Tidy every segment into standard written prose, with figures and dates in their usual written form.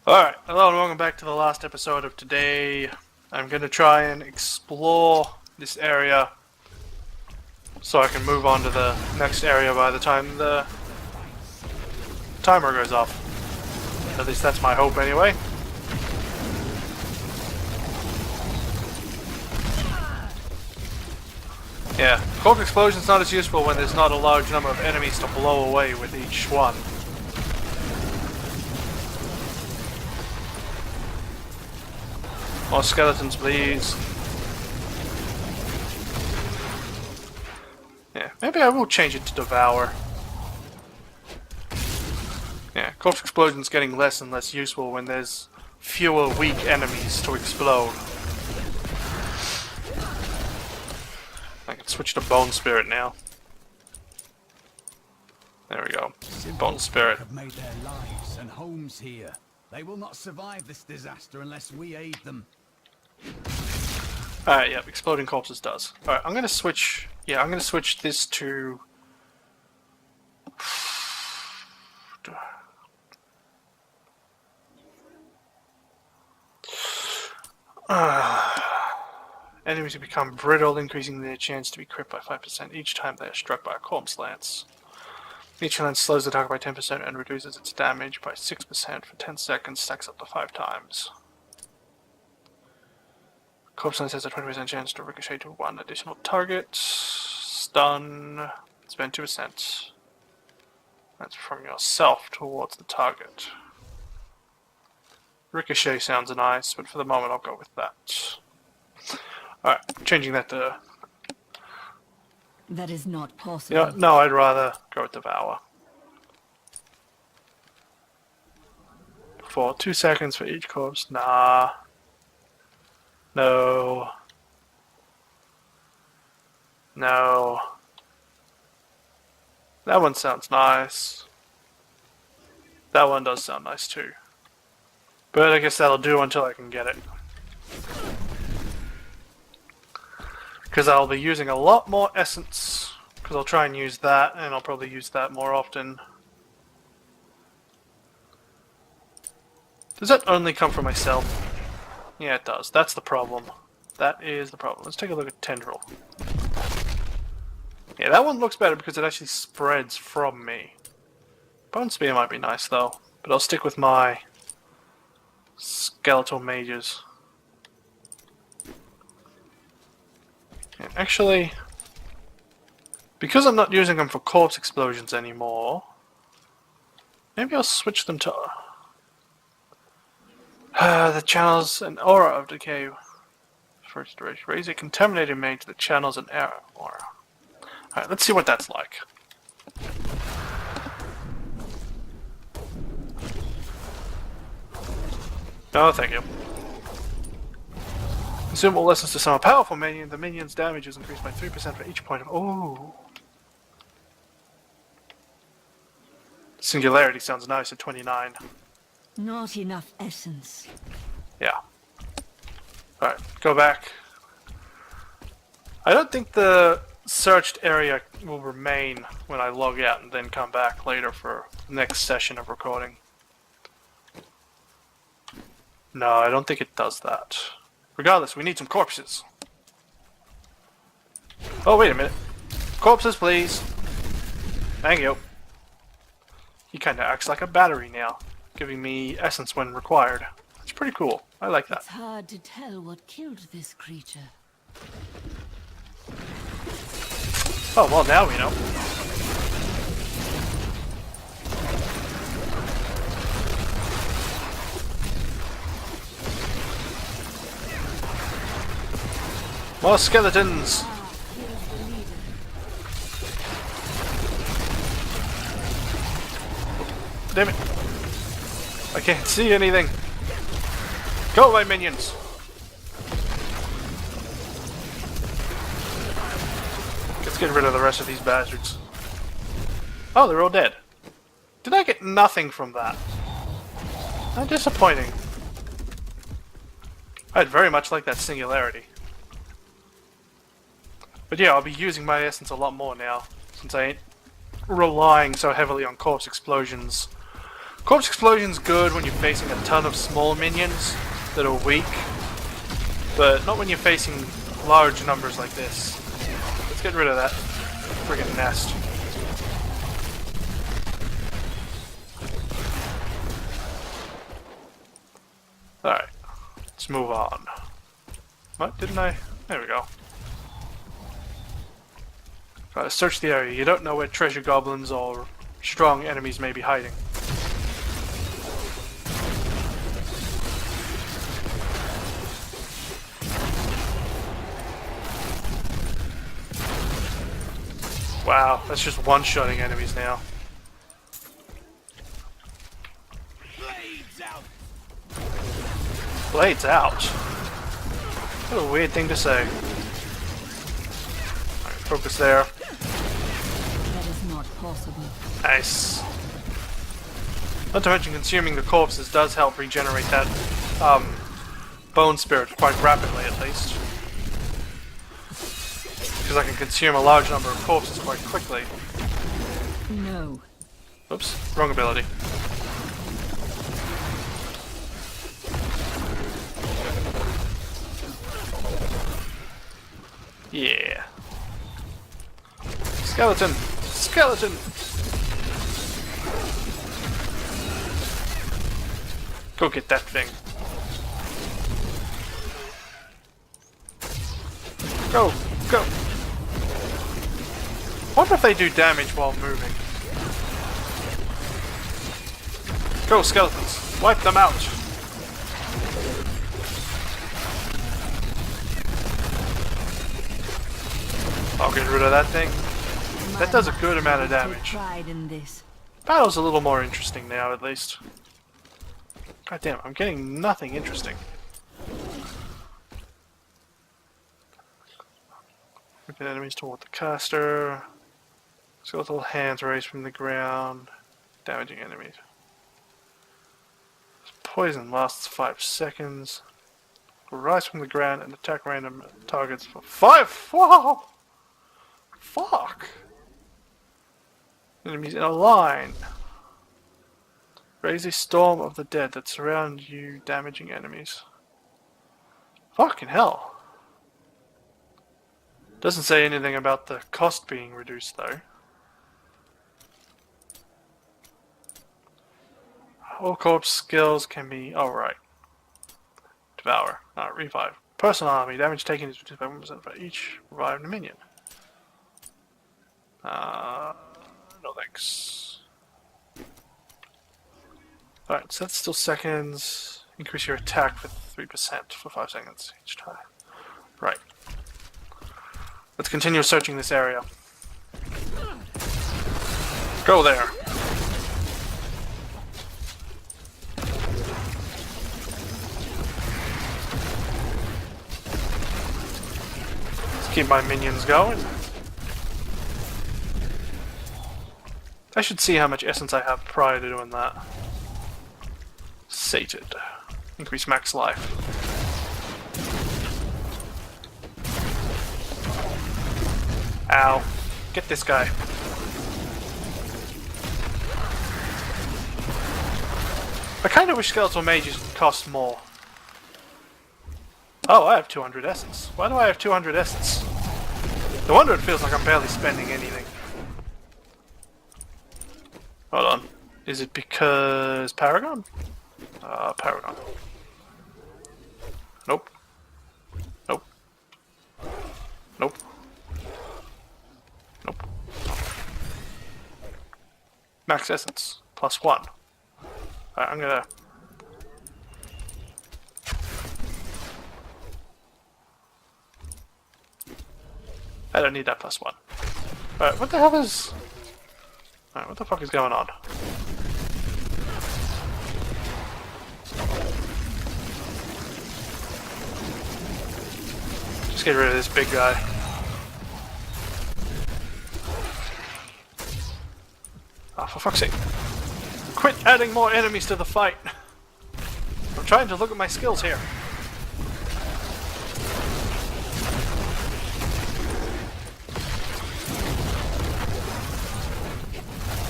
Alright, hello and welcome back to the last episode of today. I'm going to try and explore this area so I can move on to the next area by the time the timer goes off. At least that's my hope anyway. Yeah, corpse explosion's not as useful when there's not a large number of enemies to blow away with each one. More skeletons, please. Yeah, maybe I will change it to Devour. Yeah, corpse explosion's getting less and less useful when there's fewer weak enemies to explode. I can switch to Bone Spirit now. There we go. Bone Spirit. Have made their lives and homes here. They will not survive this disaster unless we aid them. Alright, yep, exploding corpses does. Alright, I'm gonna switch. Yeah, I'm gonna switch this to. Enemies become brittle, increasing their chance to be crit by 5% each time they are struck by a corpse lance. Each lance slows the target by 10% and reduces its damage by 6% for 10 seconds, stacks up to 5 times. Corpse lance has a 20% chance to ricochet to one additional target. Stun. Spend 2%. That's from yourself towards the target. Ricochet sounds nice, but for the moment I'll go with that. Alright, changing that to... That is not possible. Yeah, no, I'd rather go with Devour. For 2 seconds for each corpse. Nah. No. No. That one sounds nice. That one does sound nice too. But I guess that'll do until I can get it. Because I'll be using a lot more essence. Because I'll try and use that, and I'll probably use that more often. Does that only come from myself? Yeah, it does. That's the problem. That is the problem. Let's take a look at Tendril. Yeah, that one looks better because it actually spreads from me. Bone Spear might be nice though, but I'll stick with my skeletal mages. And actually, because I'm not using them for corpse explosions anymore, maybe I'll switch them to the channels and aura of decay. First duration. Raise a contaminated mage to the channels and aura. Alright, let's see what that's like. No, thank you. Consumable lessons to summon a powerful minion. The minion's damage is increased by 3% for each point of... Oh! Singularity sounds nice at 29. Not enough essence. Yeah. Alright, go back. I don't think the searched area will remain when I log out and then come back later for the next session of recording. No, I don't think it does that. Regardless, we need some corpses. Oh, wait a minute. Corpses, please. Thank you. He kinda acts like a battery now, giving me essence when required. It's pretty cool. I like that. It's hard to tell what killed this creature. Oh, well, now we know. More skeletons! Damn it. I can't see anything. Go away, minions! Let's get rid of the rest of these bastards. Oh, they're all dead. Did I get nothing from that? How disappointing. I'd very much like that singularity. But yeah, I'll be using my essence a lot more now, since I ain't relying so heavily on corpse explosions Corpse Explosion's good when you're facing a ton of small minions that are weak, but not when you're facing large numbers like this. Let's get rid of that friggin' nest. Alright, let's move on. What? Didn't I? There we go. Gotta search the area. You don't know where treasure goblins or strong enemies may be hiding. Wow, that's just one-shotting enemies now. Blades out. Blades out. What a weird thing to say. Alright, focus there. That is not possible. Nice. Not to mention consuming the corpses does help regenerate that bone spirit quite rapidly at least. Because I can consume a large number of corpses quite quickly. No. Oops, wrong ability. Yeah. Skeleton! Skeleton! Go get that thing. Go! Go! Wonder if they do damage while moving. Go, skeletons! Wipe them out! I'll get rid of that thing. That does a good amount of damage. Pride in this. Battle's a little more interesting now, at least. God damn, I'm getting nothing interesting. Looking enemies toward the caster. Skeletal hands raised from the ground. Damaging enemies. Poison lasts 5 seconds. Will rise from the ground and attack random targets for 5. Whoa! Fuck! Enemies in a line. Raise a storm of the dead that surround you, damaging enemies. Fucking hell. Doesn't say anything about the cost being reduced though. All corpse skills can be... oh right. Devour. Revive. Personal army. Damage taken is reduced by 1% for each revived minion. No thanks. Alright, so that's still seconds. Increase your attack with 3% for 5 seconds each time. Right. Let's continue searching this area. Go there! Let's keep my minions going. I should see how much essence I have prior to doing that. Sated. Increase max life. Ow. Get this guy. I kinda wish skeletal mages cost more. Oh, I have 200 essence. Why do I have 200 essence? No wonder it feels like I'm barely spending anything. Hold on. Is it because Paragon? Paragon. Nope. Nope. Nope. Nope. Max essence. +1. Alright, I'm gonna... I don't need that +1. Alright, what the hell is... Alright, what the fuck is going on? Just get rid of this big guy. Ah, for fuck's sake. Quit adding more enemies to the fight! I'm trying to look at my skills here.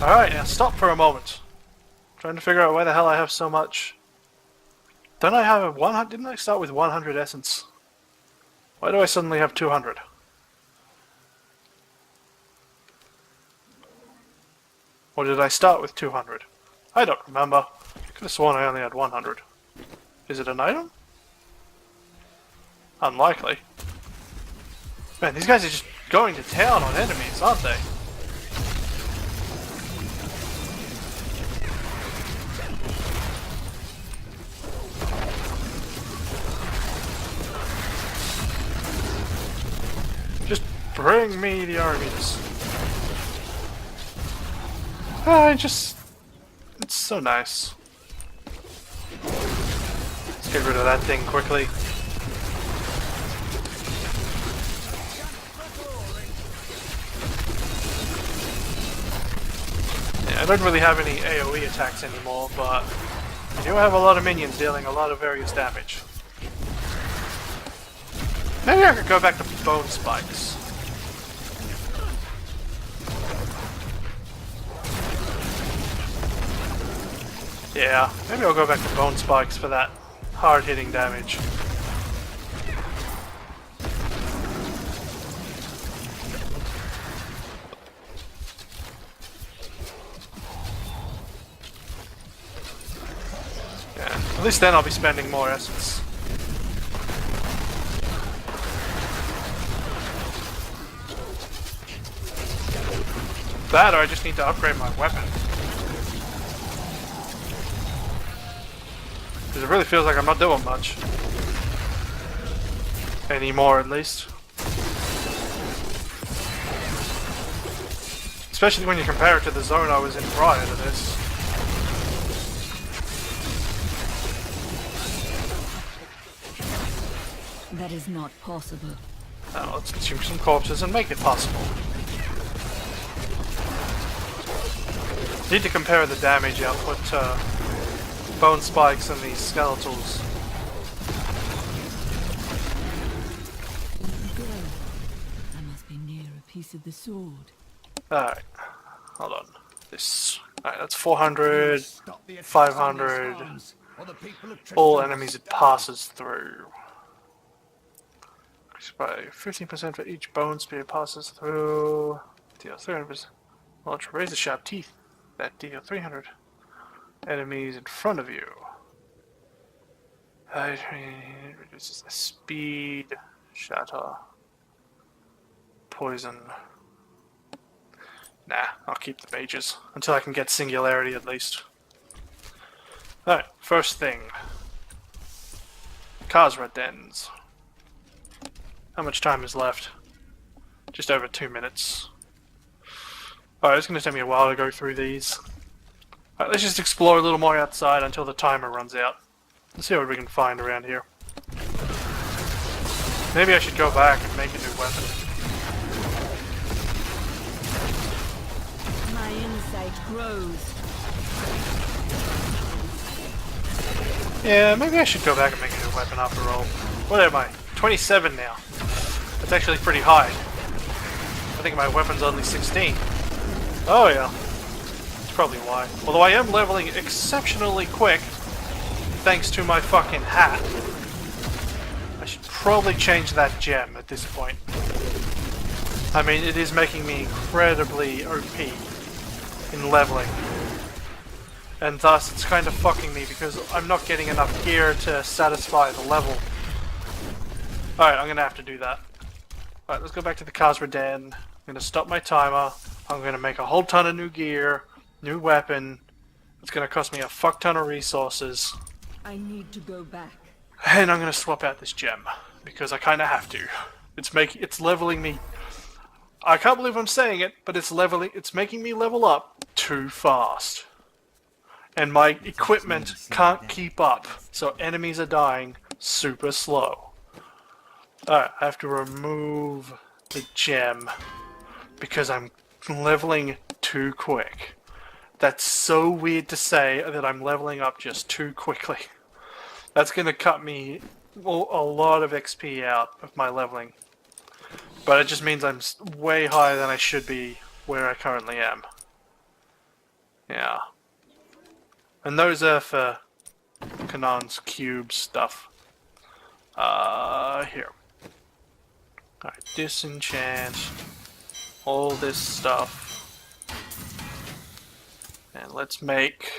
Alright, now stop for a moment. Trying to figure out why the hell I have so much. Don't I have a 100? Didn't I start with 100 essence? Why do I suddenly have 200? Or did I start with 200? I don't remember. Could have sworn I only had 100. Is it an item? Unlikely. Man, these guys are just going to town on enemies, aren't they? Just bring me the armies. It's so nice. Let's get rid of that thing quickly. Yeah, I don't really have any AoE attacks anymore, but I do have a lot of minions dealing a lot of various damage. Maybe I could go back to bone spikes. Yeah, maybe I'll go back to bone spikes for that hard-hitting damage. Yeah, at least then I'll be spending more essence. That, or I just need to upgrade my weapon. Because it really feels like I'm not doing much. Anymore, at least. Especially when you compare it to the zone I was in prior to this. That is not possible. Now let's consume some corpses and make it possible. Need to compare the damage output to bone spikes and these skeletals. I must be near a piece of the sword. Alright, hold on. This. Alright, that's 400, 500. All enemies it passes through. By 15% for each bone spear passes through. Deal 300%. Launch razor sharp teeth that deal 300 enemies in front of you. Reduces the speed, shatter, poison. Nah, I'll keep the mages until I can get singularity at least. Alright, first thing. Khazra dens. How much time is left? Just over 2 minutes. Alright, it's going to take me a while to go through these. Alright, let's just explore a little more outside until the timer runs out. Let's see what we can find around here. Maybe I should go back and make a new weapon. My insight grows. Yeah, maybe I should go back and make a new weapon after all. What am I? 27 now. That's actually pretty high. I think my weapon's only 16. Oh yeah. That's probably why. Although I am leveling exceptionally quick, thanks to my fucking hat. I should probably change that gem at this point. I mean, it is making me incredibly OP in leveling. And thus, it's kind of fucking me because I'm not getting enough gear to satisfy the level. Alright, I'm gonna have to do that. Alright, let's go back to the Khazra Den. I'm gonna stop my timer. I'm gonna make a whole ton of new gear, new weapon. It's gonna cost me a fuck ton of resources. I need to go back. And I'm gonna swap out this gem. Because I kinda have to. It's leveling me. I can't believe I'm saying it, but it's making me level up too fast. And my equipment can't keep up, so enemies are dying super slow. Alright, I have to remove the gem because I'm leveling too quick. That's so weird to say that I'm leveling up just too quickly. That's going to cut me a lot of XP out of my leveling. But it just means I'm way higher than I should be where I currently am. Yeah. And those are for Kanan's cube stuff. Here. Alright, disenchant all this stuff. And let's make...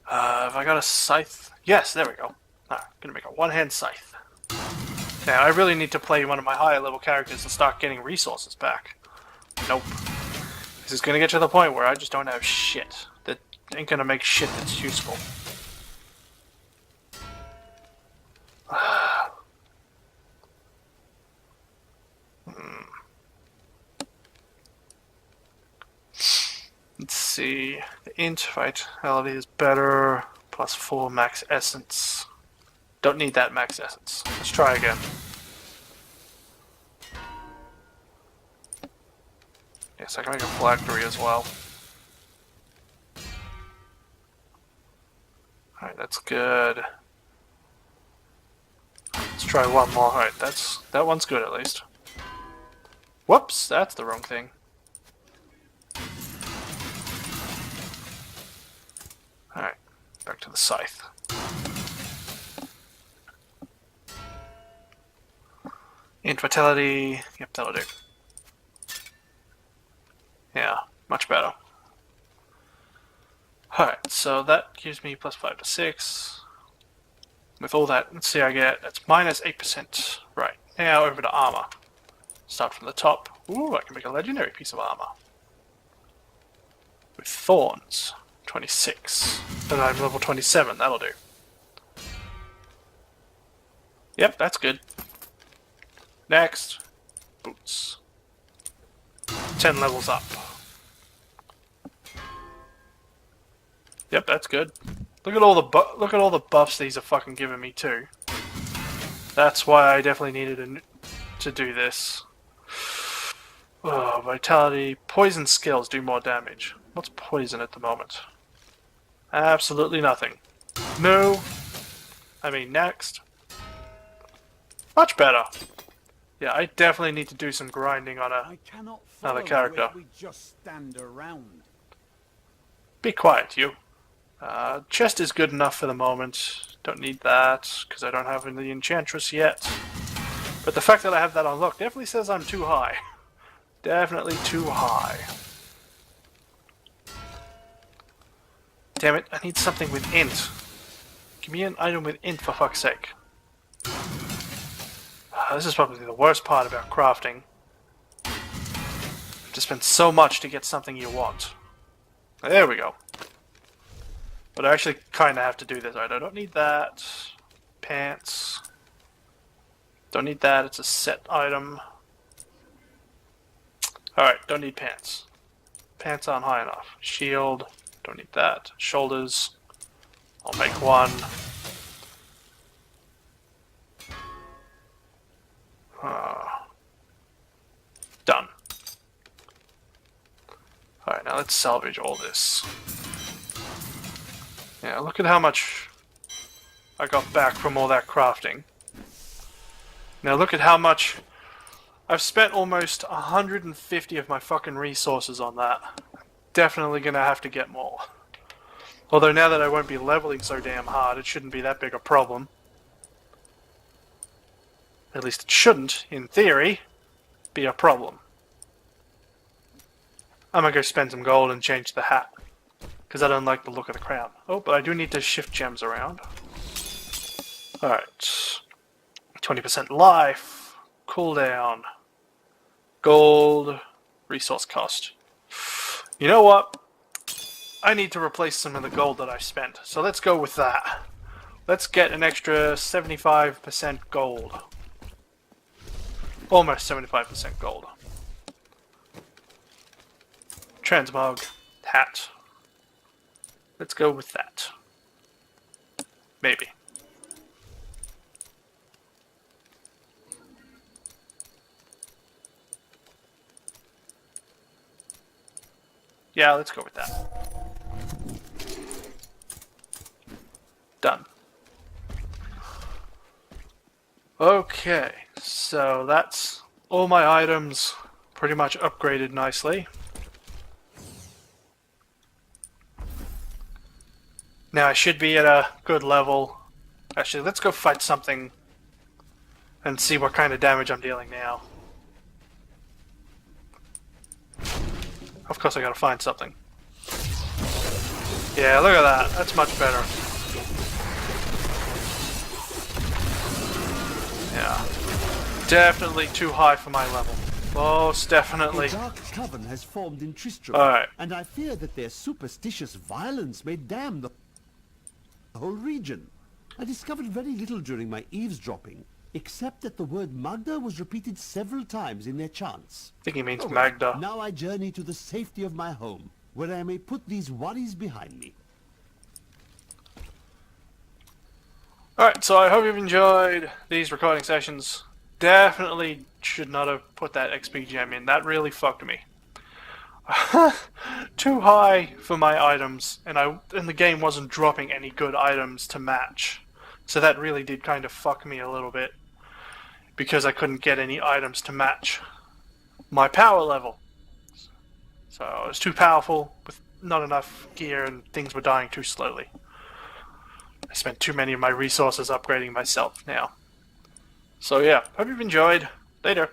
have I got a scythe? Yes, there we go. Alright, gonna make a one-hand scythe. Now, I really need to play one of my higher level characters and start getting resources back. Nope. This is gonna get to the point where I just don't have shit. That ain't gonna make shit that's useful. Let's see. The int vitality is better. Plus 4 max essence. Don't need that max essence. Let's try again. Yes, I can make a phylactery as well. Alright, that's good. Let's try one more. Alright, that one's good at least. Whoops, that's the wrong thing. Alright, back to the scythe. Int vitality, yep, that'll do. Yeah, much better. Alright, so that gives me plus 5 to 6. With all that, let's see I get, that's minus 8%. Right, now over to armor. Start from the top. Ooh, I can make a legendary piece of armor. With thorns. 26. And I'm level 27, that'll do. Yep, that's good. Next, boots. 10 levels up. Yep, that's good. Look at all the buffs these are fucking giving me too. That's why I definitely needed to do this. Oh, vitality, poison skills do more damage. What's poison at the moment? Absolutely nothing. No. I mean, next. Much better. Yeah, I definitely need to do some grinding on another character. We just stand around. Be quiet, you. Chest is good enough for the moment. Don't need that, because I don't have the Enchantress yet. But the fact that I have that unlocked definitely says I'm too high. Definitely too high. Damn it, I need something with int. Give me an item with int, for fuck's sake. This is probably the worst part about crafting. You have to spend so much to get something you want. There we go. But I actually kind of have to do this. Right, I don't need that. Pants. Don't need that, it's a set item. Alright, don't need pants. Pants aren't high enough. Shield. Don't need that. Shoulders. I'll make one. Done. Alright, now let's salvage all this. Yeah, look at how much I got back from all that crafting. Now look at how much... I've spent almost 150 of my fucking resources on that. Definitely gonna have to get more. Although now that I won't be leveling so damn hard, it shouldn't be that big a problem. At least it shouldn't, in theory, be a problem. I'm gonna go spend some gold and change the hat. Because I don't like the look of the crown. Oh, but I do need to shift gems around. Alright. 20% life. Cooldown. Gold. Resource cost. You know what? I need to replace some of the gold that I spent. So let's go with that. Let's get an extra 75% gold. Almost 75% gold. Transmog. Hat. Let's go with that. Maybe. Yeah, let's go with that. Done. Okay, so that's all my items pretty much upgraded nicely. Now I should be at a good level. Actually, let's go fight something and see what kind of damage I'm dealing now. Of course I gotta find something. Yeah, look at that. That's much better. Yeah. Definitely too high for my level. Most definitely. A dark coven has formed in Tristram, Alright. and I fear that their superstitious violence may damn the whole region. I discovered very little during my eavesdropping, except that the word Magda was repeated several times in their chants. I think he means Oh, well, Magda. now I journey to the safety of my home, where I may put these worries behind me. Alright, so I hope you've enjoyed these recording sessions. Definitely should not have put that XP gem in. That really fucked me. Too high for my items, and the game wasn't dropping any good items to match. So that really did kind of fuck me a little bit, because I couldn't get any items to match my power level. So I was too powerful with not enough gear, and things were dying too slowly. I spent too many of my resources upgrading myself now. So yeah, hope you've enjoyed. Later.